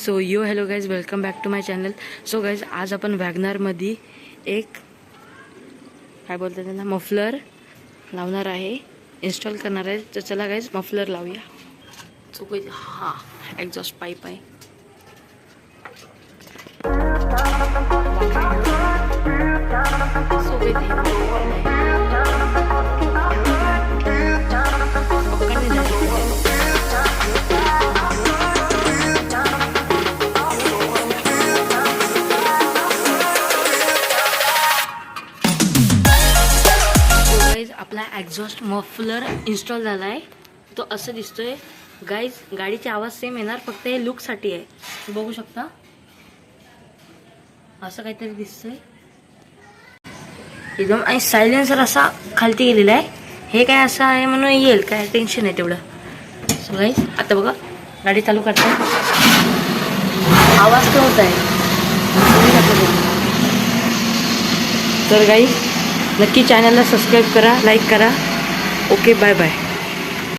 So hello guys, welcome back to my channel. So guys, आज आपण वॅगनारमध्ये एक काय बोलतात त्यांना मफलर लावणार आहे, इन्स्टॉल करणार आहे. तर चला गाईज मफलर लावूया. सो गाईज, हा एक्झॉस्ट पाईप आहे. सो गाईज, आपला एक्झॉस्ट मफलर इन्स्टॉल झाला आहे. तो असं दिसतोय गाईज. गाडीची आवाज सेम येणार, फक्त हे लुकसाठी आहे. बघू शकता असं काहीतरी दिसतंय एकदम. आणि सायलेन्सर असा खालती गेलेला आहे. हे काय असं आहे म्हणून येईल, काय टेन्शन आहे तेवढं. सो गाईज, आता बघा गाडी चालू करते, आवाज तो होत आहे. तर गाईज, नक्की चॅनलला सबस्क्राईब करा, लाईक करा. Okay, bye bye.